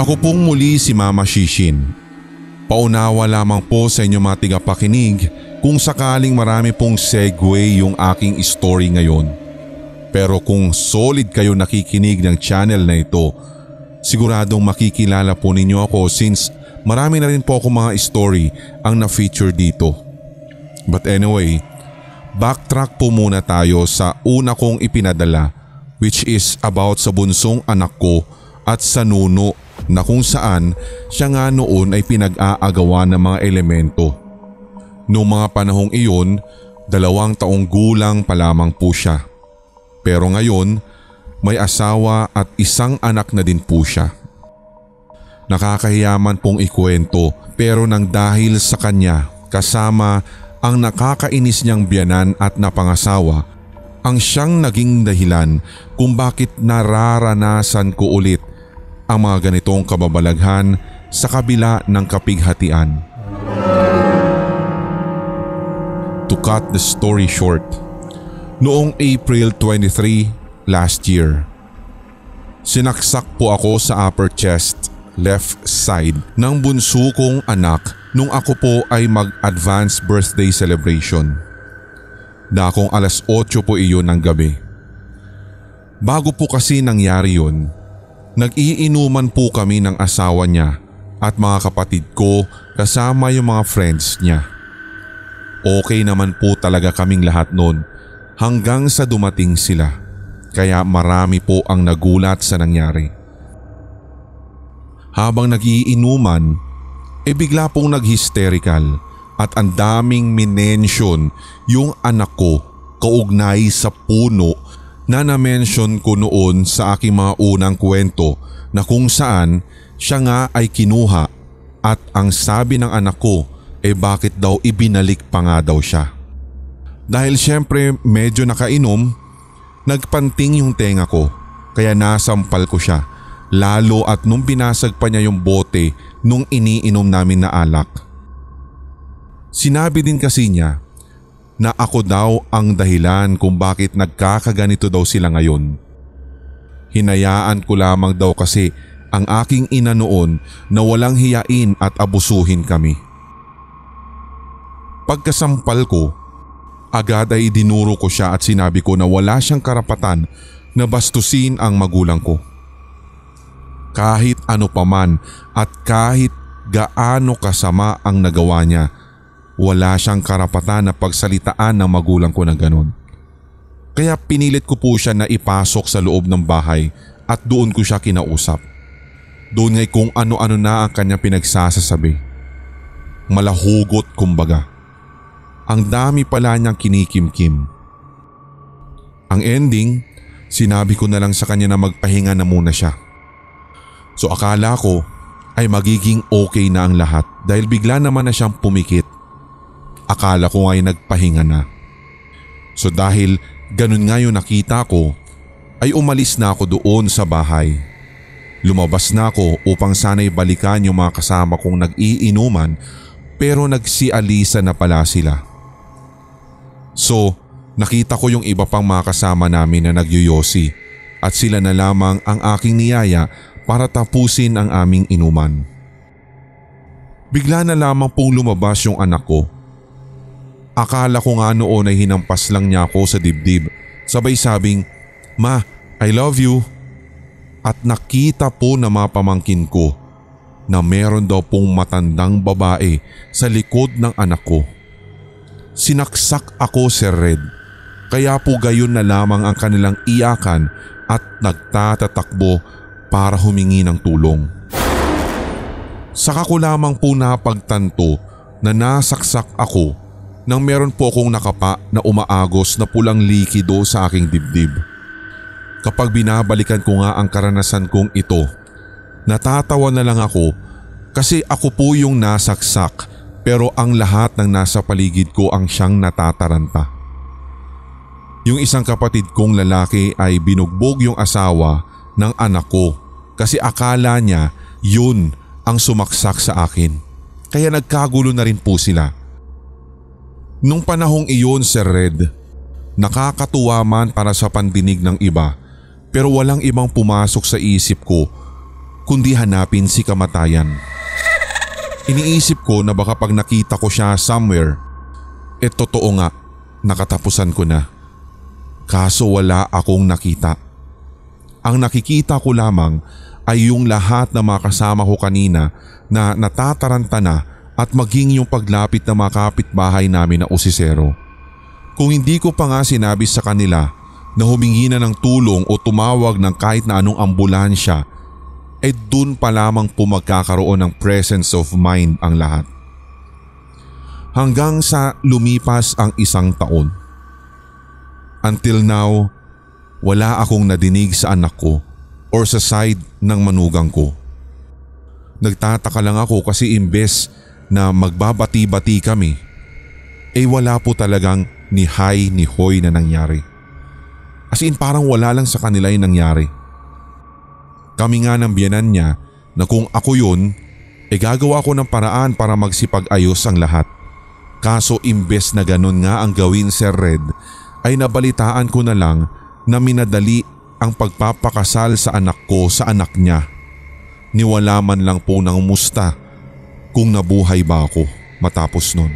Ako pong muli si Mama Shishin. Paunawa lamang po sa inyong mga tigapakinig kung sakaling marami pong segue yung aking story ngayon. Pero kung solid kayo nakikinig ng channel na ito, siguradong makikilala po ninyo ako since marami na rin po akong mga story ang na-feature dito. But anyway, backtrack po muna tayo sa una kong ipinadala, which is about sa bunsong anak ko at sa nuno na kung saan siya nga noon ay pinag-aagawa ng mga elemento. Noong mga panahong iyon, 2 taong gulang pa lamang po siya. Pero ngayon, may asawa at isang anak na din po siya. Nakakahiyaman pong ikwento pero nang dahil sa kanya kasama ang nakakainis niyang biyanan at napangasawa, ang siyang naging dahilan kung bakit nararanasan ko ulit ang mga ganitong kababalaghan sa kabila ng kapighatian. To cut the story short, noong April 23 last year, sinaksak po ako sa upper chest, left side ng bunso kong anak nung ako po ay mag-advance birthday celebration. Dakong 8:00 po iyon ng gabi. Bago po kasi nangyari yun, nag-iinuman po kami ng asawa niya at mga kapatid ko kasama yung mga friends niya. Okay naman po talaga kaming lahat noon hanggang sa dumating sila, kaya marami po ang nagulat sa nangyari. Habang nag-iinuman, bigla pong nag-hysterical at ang daming minention yung anak ko kaugnay sa puno na na-mention ko noon sa aking mga unang kwento na kung saan siya nga ay kinuha at ang sabi ng anak ko bakit daw ibinalik pa nga daw siya. Dahil syempre medyo nakainom, nagpanting yung tenga ko kaya nasampal ko siya lalo at nung binasag pa niya yung bote nung iniinom namin na alak. Sinabi din kasi niya na ako daw ang dahilan kung bakit nagkakaganito daw sila ngayon. Hinayaan ko lamang daw kasi ang aking ina noon na walang hiyain at abusuhin kami. Pagkasampal ko, agad ay dinuro ko siya at sinabi ko na wala siyang karapatan na bastusin ang magulang ko. Kahit ano paman at kahit gaano kasama ang nagawa niya, wala siyang karapatan na pagsalitaan ng magulang ko na ganun. Kaya pinilit ko po siya na ipasok sa loob ng bahay at doon ko siya kinausap. Doon ngay kung ano-ano na ang kanya pinagsasasabi. Malahugot kumbaga. Ang dami pala niyang kinikimkim. Ang ending, sinabi ko na lang sa kanya na magpahinga na muna siya. So akala ko ay magiging okay na ang lahat dahil bigla naman na siyang pumikit. Akala ko ay nagpahinga na. So dahil ganun nga yung nakita ko, ay umalis na ako doon sa bahay. Lumabas na ako upang sana'y balikan yung mga kasama kong nag-iinuman pero nagsialisa na pala sila. So nakita ko yung iba pang mga kasama namin na nagyoyosi at sila na lamang ang aking niyaya para tapusin ang aming inuman. Bigla na lamang pong lumabas yung anak ko. Akala ko nga noon ay hinampas lang niya ako sa dibdib. Sabay sabing, "Ma, I love you." At nakita po na mga pamangkin ko na meron daw pong matandang babae sa likod ng anak ko. Sinaksak ako, Sir Red. Kaya po gayon na lamang ang kanilang iyakan at nagtatatakbo para humingi ng tulong. Saka ko lamang po napagtanto na nasaksak ako nang meron po akong nakapa na umaagos na pulang likido sa aking dibdib. Kapag binabalikan ko nga ang karanasan kong ito, natatawa na lang ako kasi ako po yung nasaksak pero ang lahat ng nasa paligid ko ang siyang natataranta. Yung isang kapatid kong lalaki ay binugbog yung asawa ng anak ko kasi akala niya yun ang sumaksak sa akin. Kaya nagkagulo na rin po sila. Nung panahong iyon, Sir Red, nakakatuwa man para sa pandinig ng iba pero walang ibang pumasok sa isip ko kundi hanapin si kamatayan. Iniisip ko na baka pag nakita ko siya somewhere, totoo nga, nakatapusan ko na. Kaso wala akong nakita. Ang nakikita ko lamang ay yung lahat na mga kasama ko kanina na natataranta na at maging yung paglapit na mga kapitbahay namin na usisero. Kung hindi ko pa nga sinabi sa kanila na humingi na ng tulong o tumawag ng kahit na anong ambulansya, dun pa lamang po magkakaroon ng presence of mind ang lahat. Hanggang sa lumipas ang 1 taon. Until now, wala akong nadinig sa anak ko or sa side ng manugang ko. Nagtataka lang ako kasi imbes na magbabati-bati kami, wala po talagang ni hi ni hoy na nangyari. As in parang wala lang sa kanila yung nangyari. Kami nga ng biyenan niya na kung ako yun, gagawa ko ng paraan para magsipag-ayos ang lahat. Kaso imbes na ganun nga ang gawin, Sir Red, ay nabalitaan ko na lang na minadali ang pagpapakasal sa anak ko sa anak niya. Niwala man lang po ng musta kung nabuhay ba ako matapos nun.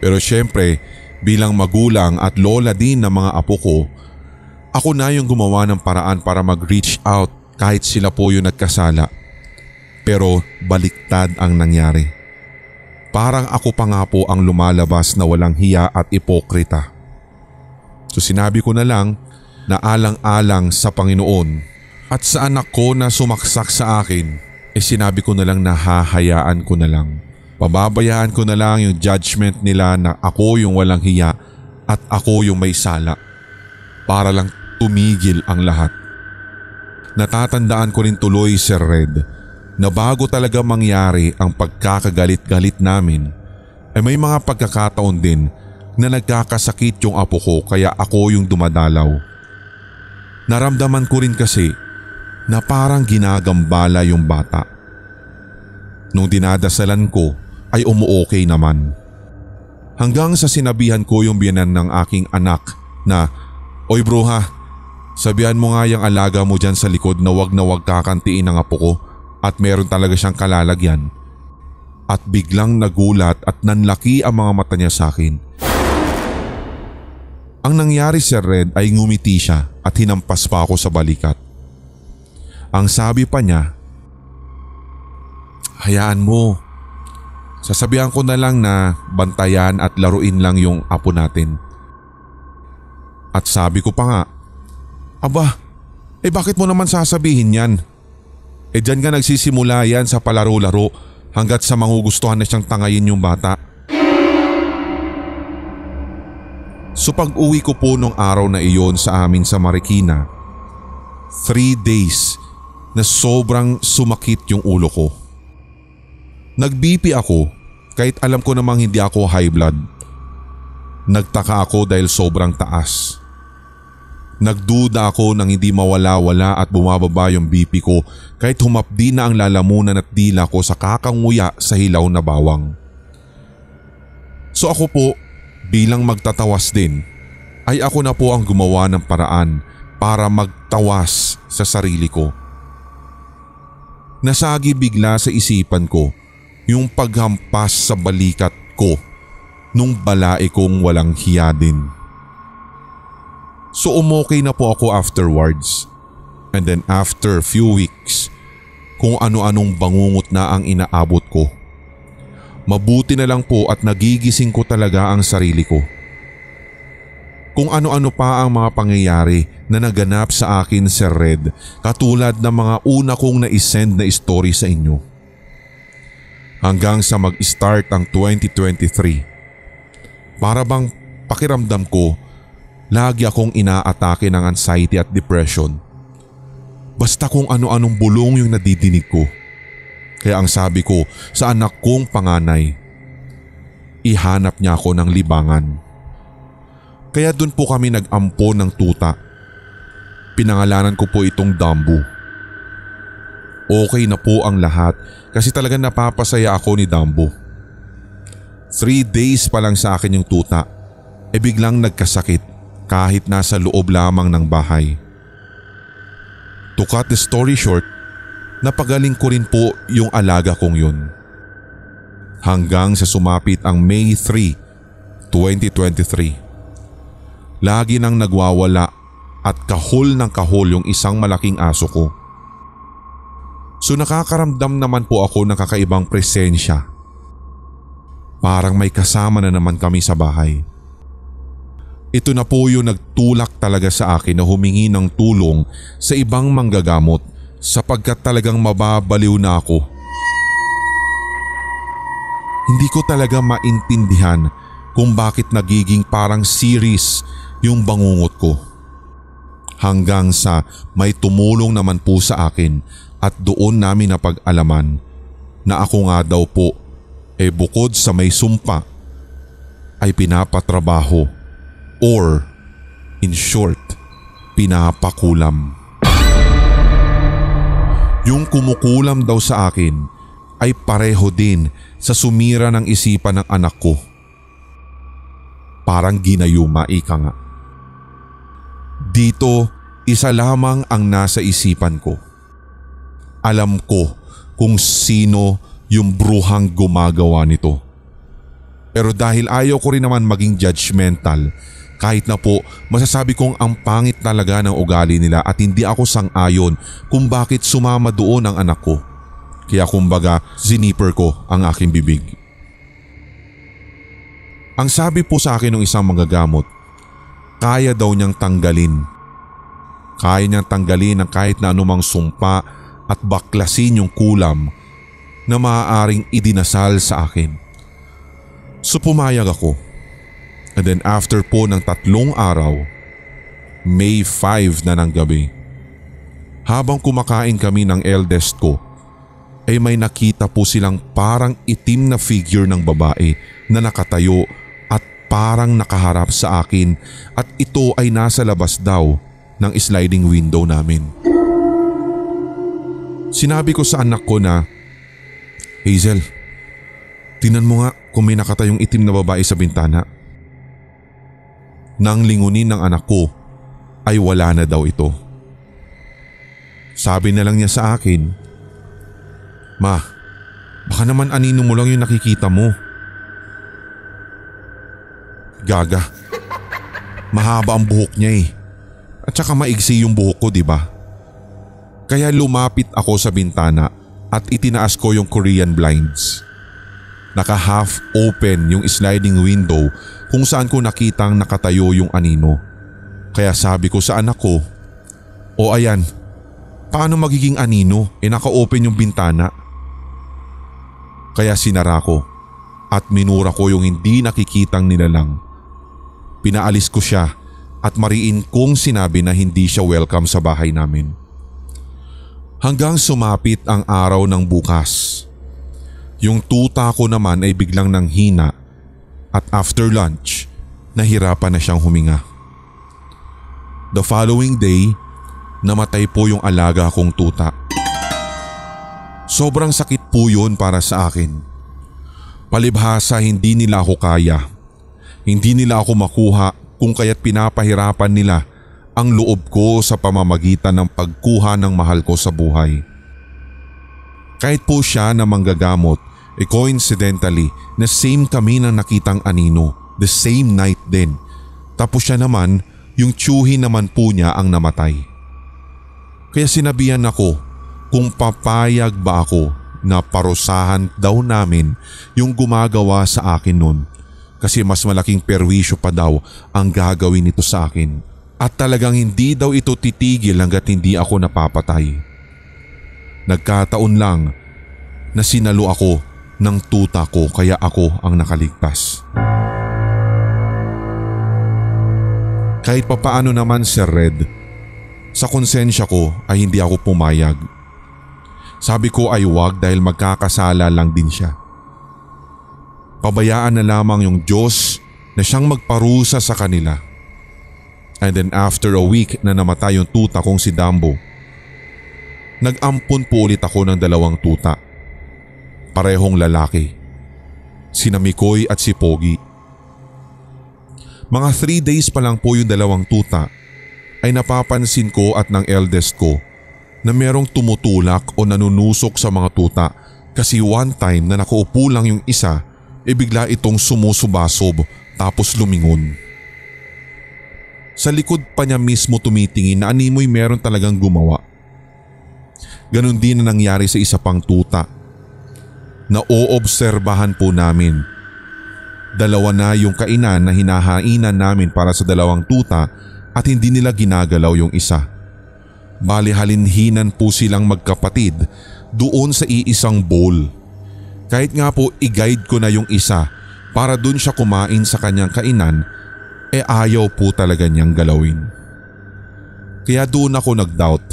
Pero syempre, bilang magulang at lola din ng mga apo ko, ako na yung gumawa ng paraan para mag-reach out kahit sila po yung nagkasala. Pero baliktad ang nangyari. Parang ako pa nga po ang lumalabas na walang hiya at ipokrita. So sinabi ko na lang na alang-alang sa Panginoon at sa anak ko na sumaksak sa akin, sinabi ko na lang na hahayaan ko na lang. Pababayaan ko na lang yung judgment nila na ako yung walang hiya at ako yung may sala para lang tumigil ang lahat. Natatandaan ko rin tuloy, Sir Red, na bago talaga mangyari ang pagkakagalit-galit namin, may mga pagkakataon din na nagkakasakit yung apo ko kaya ako yung dumadalaw. Naramdaman ko rin kasi na parang ginagambala yung bata. Nung dinadasalan ko ay umuokay naman. Hanggang sa sinabihan ko yung biyenan ng aking anak na, "Oy bruha, sabihan mo nga yung alaga mo dyan sa likod na wag kakantiin ng apo ko at meron talaga siyang kalalagyan." At biglang nagulat at nanlaki ang mga mata niya sa akin. Ang nangyari, Sir Red, ay ngumiti siya at hinampas pa ako sa balikat. Ang sabi pa niya, "Hayaan mo. Sasabihan ko na lang na bantayan at laruin lang yung apo natin." At sabi ko pa nga, "Aba, bakit mo naman sasabihin yan? Dyan ka nagsisimula yan sa palaro-laro hanggat sa mangugustuhan na siyang tangayin yung bata." So pag-uwi ko po nung araw na iyon sa amin sa Marikina, 3 days na sobrang sumakit yung ulo ko. Nag-BP ako kahit alam ko namang hindi ako high blood. Nagtaka ako dahil sobrang taas. Nagduda ako nang hindi mawala-wala at bumababa yung BP ko kahit humapdi na ang lalamunan at dila ko sa kakanguya sa hilaw na bawang. So ako po, bilang magtatawas din, ay ako na po ang gumawa ng paraan para magtawas sa sarili ko. Nasagi bigla sa isipan ko yung paghampas sa balikat ko nung balae kong walang hiya din. So umokay na po ako afterwards. And then after few weeks, kung ano-anong bangungot na ang inaabot ko. Mabuti na lang po at nagigising ko talaga ang sarili ko. Kung ano-ano pa ang mga pangyayari na naganap sa akin, Sir Red, katulad ng mga una kong na-send na story sa inyo. Hanggang sa mag-start ang 2023. Para bang pakiramdam ko, lagi akong inaatake ng anxiety at depression. Basta kung ano-anong bulong yung nadidinig ko. Kaya ang sabi ko sa anak kong panganay, ihanap niya ako ng libangan. Kaya dun po kami nag-ampo ng tuta. Pinangalanan ko po itong Dambu. Okay na po ang lahat kasi talagang napapasaya ako ni Dambu. 3 days pa lang sa akin yung tuta, biglang nagkasakit kahit nasa loob lamang ng bahay. To cut the story short, napagaling ko rin po yung alaga kong yun. Hanggang sa sumapit ang May 3, 2023. Lagi nang nagwawala at kahol ng kahol yung isang malaking aso ko. So nakakaramdam naman po ako ng kakaibang presensya. Parang may kasama na naman kami sa bahay. Ito na po yung nagtulak talaga sa akin na humingi ng tulong sa ibang manggagamot sapagkat talagang mababaliw na ako. Hindi ko talaga maintindihan kung bakit nagiging parang series yung bangungot ko. Hanggang sa may tumulong naman po sa akin at doon namin napag-alaman na ako nga daw po bukod sa may sumpa ay pinapatrabaho or in short, pinapakulam. Yung kumukulam daw sa akin ay pareho din sa sumira ng isipan ng anak ko. Parang ginayuma, ika nga. Dito, isa lamang ang nasa isipan ko. Alam ko kung sino yung bruhang gumagawa nito. Pero dahil ayaw ko rin naman maging judgmental, kahit na po masasabi kong ang pangit talaga ng ugali nila at hindi ako sang-ayon kung bakit sumama doon ang anak ko. Kaya kumbaga ziniper ko ang aking bibig. Ang sabi po sa akin ng isang manggagamot, kaya daw niyang tanggalin. Kaya niyang tanggalin ang kahit na anumang sumpa at baklasin yung kulam na maaaring idinasal sa akin. So pumayag ako. And then after po ng 3 araw, May 5 na ng gabi, habang kumakain kami ng eldest ko, ay may nakita po silang parang itim na figure ng babae na nakatayo at parang nakaharap sa akin at ito ay nasa labas daw ng sliding window namin. Sinabi ko sa anak ko na, Hazel, tingnan mo nga kung may nakatayong itim na babae sa bintana. Nang lingunin ng anak ko ay wala na daw ito. Sabi na lang niya sa akin, Ma, baka naman anino mo lang yung nakikita mo. Gaga, mahaba ang buhok niya eh. At saka maigsi yung buhok ko, diba? Kaya lumapit ako sa bintana at itinaas ko yung Korean blinds. Naka-half open yung sliding window kung saan ko nakitang nakatayo yung anino. Kaya sabi ko sa anak ko, O ayan, paano magiging anino? Naka-open yung bintana. Kaya sinara ko at minura ko yung hindi nakikitang nilalang. Pinaalis ko siya at mariin kong sinabi na hindi siya welcome sa bahay namin. Hanggang sumapit ang araw ng bukas. Yung tuta ko naman ay biglang nanghina at after lunch, nahirapan na siyang huminga. The following day, namatay po yung alaga kong tuta. Sobrang sakit po yun para sa akin. Palibhasa hindi nila ako kaya. Hindi nila ako makuha kung kaya't pinapahirapan nila ang loob ko sa pamamagitan ng pagkuha ng mahal ko sa buhay. Kahit po siya na manggagamot, coincidentally na same kami ng nakitang anino, the same night din. Tapos siya naman, yung tiyuhin naman po niya ang namatay. Kaya sinabihan ako kung papayag ba ako na parusahan daw namin yung gumagawa sa akin nun kasi mas malaking perwisyo pa daw ang gagawin nito sa akin at talagang hindi daw ito titigil hanggat hindi ako napapatay. Nagkataon lang na sinalo ako ng tuta ko kaya ako ang nakaligtas. Kahit papaano naman Sir Red, sa konsensya ko ay hindi ako pumayag. Sabi ko ay wag dahil magkakasala lang din siya. Pabayaan na lamang yung Diyos na siyang magparusa sa kanila. And then after a week na namatay yung tuta kong si Dambo, nag-ampon po ulit ako ng 2 tuta. Parehong lalaki. Sina Mikoy at si Pogi. Mga 3 days pa lang po yung 2 tuta ay napapansin ko at ng eldest ko na merong tumutulak o nanunusok sa mga tuta kasi one time na nakaupo lang yung isa bigla itong sumusubasob tapos lumingon. Sa likod pa niya mismo tumitingin na animoy meron talagang gumawa. Ganon din na nangyari sa isa pang tuta. Naoobserbahan po namin. Dalawa na yung kainan na hinahainan namin para sa dalawang tuta at hindi nila ginagalaw yung isa. Bali halinhinan po silang magkapatid doon sa iisang bowl. Kahit nga po i-guide ko na yung isa para doon siya kumain sa kanyang kainan, ayaw po talaga niyang galawin. Kaya doon ako nag-doubt.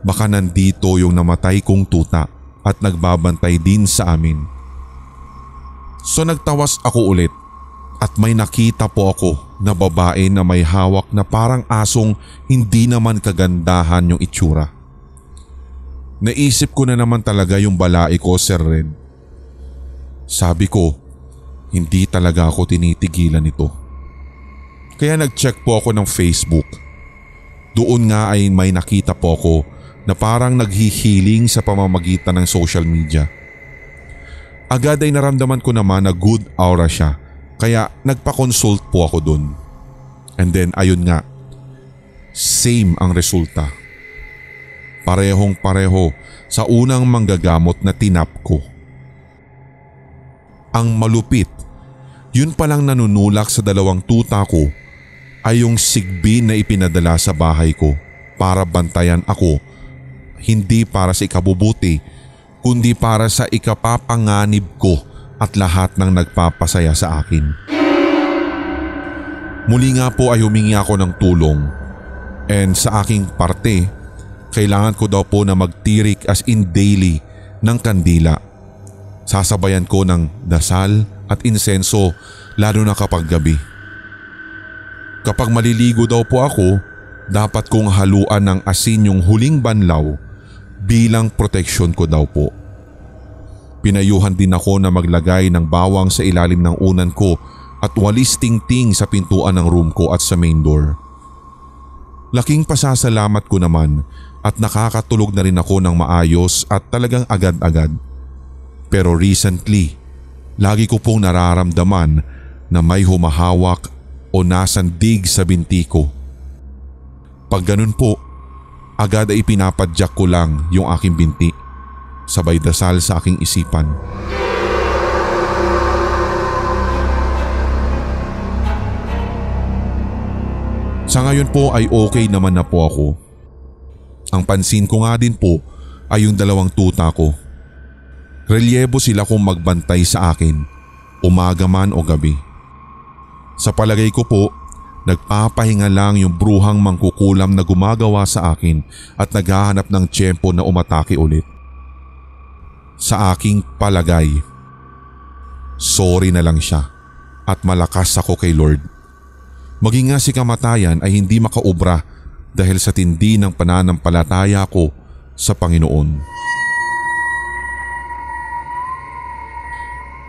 Baka nandito yung namatay kong tuta at nagbabantay din sa amin. So nagtawas ako ulit at may nakita po ako na babae na may hawak na parang asong hindi naman kagandahan yung itsura. Naisip ko na naman talaga yung balai ko, Sir Red. Sabi ko, hindi talaga ako tinitigilan nito. Kaya nag-check po ako ng Facebook. Doon nga ay may nakita po ako na parang naghihiling sa pamamagitan ng social media. Agad ay naramdaman ko naman na good aura siya, kaya nagpa-consult po ako doon. And then ayun nga, same ang resulta. Parehong pareho sa unang manggagamot na tinap ko. Ang malupit, yun palang nanunulak sa dalawang tuta ko ay yung sigbi na ipinadala sa bahay ko para bantayan ako, hindi para sa ikabubuti kundi para sa ikapapanganib ko at lahat ng nagpapasaya sa akin. Muli nga po ay humingi ako ng tulong and sa aking parte, kailangan ko daw po na magtirik as in daily ng kandila. Sasabayan ko ng dasal at insenso lalo na kapag gabi. Kapag maliligo daw po ako, dapat kong haluan ng asin yung huling banlaw bilang proteksyon ko daw po. Pinayuhan din ako na maglagay ng bawang sa ilalim ng unan ko at walis tingting sa pintuan ng room ko at sa main door. Laking pasasalamat ko naman at nakakatulog na rin ako ng maayos at talagang agad-agad. Pero recently, lagi ko pong nararamdaman na may humahawak o nasandig sa binti ko. Pag ganun po, agad ay pinapadyak ko lang yung aking binti, sabay dasal sa aking isipan. Sa ngayon po ay okay naman na po ako. Ang pansin ko nga din po ay yung dalawang tuta ko. Relyebo sila kung magbantay sa akin, umaga man o gabi. Sa palagay ko po, nagpapahinga lang yung bruhang mangkukulam na gumagawa sa akin at naghahanap ng tiyempo na umatake ulit. Sa aking palagay, sorry na lang siya at malakas ako kay Lord. Maging nga si kamatayan ay hindi makaubra dahil sa tindi ng pananampalataya ko sa Panginoon.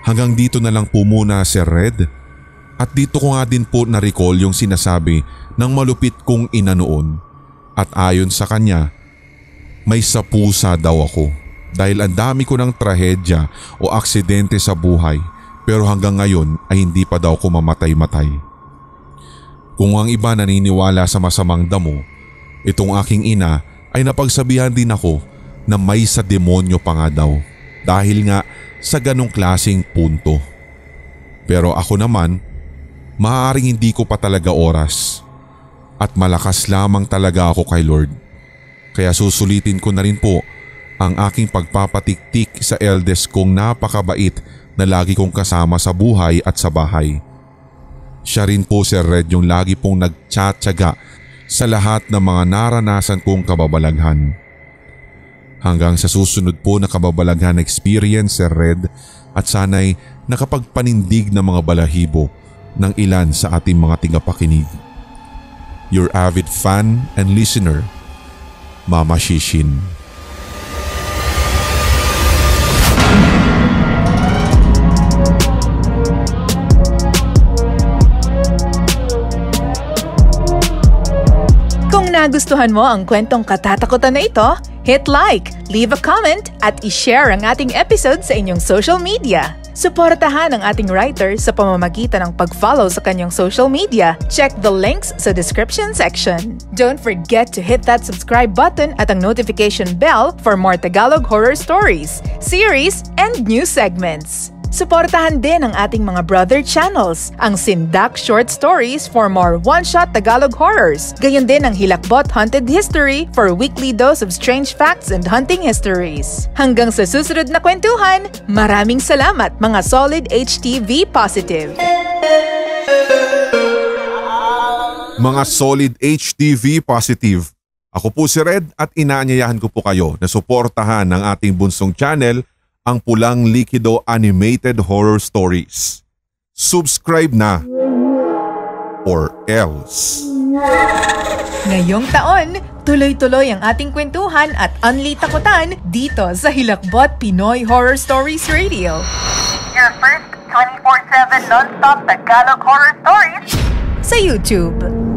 Hanggang dito na lang po muna, Sir Red. At dito ko nga din po na-recall yung sinasabi ng malupit kong ina noon. At ayon sa kanya, may sapusa daw ako dahil ang dami ko ng trahedya o aksidente sa buhay pero hanggang ngayon ay hindi pa daw ko mamatay-matay. Kung ang iba naniniwala sa masamang damo, itong aking ina ay napagsabihan din ako na may sa demonyo pa nga daw dahil nga sa ganong klaseng punto. Pero ako naman, maaaring hindi ko pa talaga oras at malakas lamang talaga ako kay Lord. Kaya susulitin ko na rin po ang aking pagpapatiktik sa eldest kong napakabait na lagi kong kasama sa buhay at sa bahay. Siya rin po, Sir Red, yung lagi pong nagtsatsaga sa lahat ng mga naranasan kong kababalaghan. Hanggang sa susunod po na kababalaghan experience, Sir Red, at sana'y nakapagpanindig ng mga balahibo ng ilan sa ating mga tigapakinig. Your avid fan and listener, Mama Shishin. nagustuhan mo ang kwentong katatakutan na ito, hit like, leave a comment, at i-share ang ating episode sa inyong social media. Suportahan ang ating writer sa pamamagitan ng pag-follow sa kanyang social media. Check the links sa description section. Don't forget to hit that subscribe button at ang notification bell for more Tagalog horror stories, series, and new segments. Suportahan din ang ating mga brother channels, ang Sindak Short Stories for more one-shot Tagalog horrors. Gayon din ang Hilakbot Haunted History for a weekly dose of strange facts and hunting histories. Hanggang sa susunod na kwentuhan, maraming salamat mga Solid HTV Positive! Mga Solid HTV Positive, ako po si Red at inaanyayahan ko po kayo na suportahan ang ating bunsong channel, ang Pulang Likido Animated Horror Stories. Subscribe na or else. Ngayong taon, tuloy-tuloy ang ating kwentuhan at unli takutan dito sa Hilakbot Pinoy Horror Stories Radio. Your first 24/7 non-stop Tagalog horror stories Sa YouTube.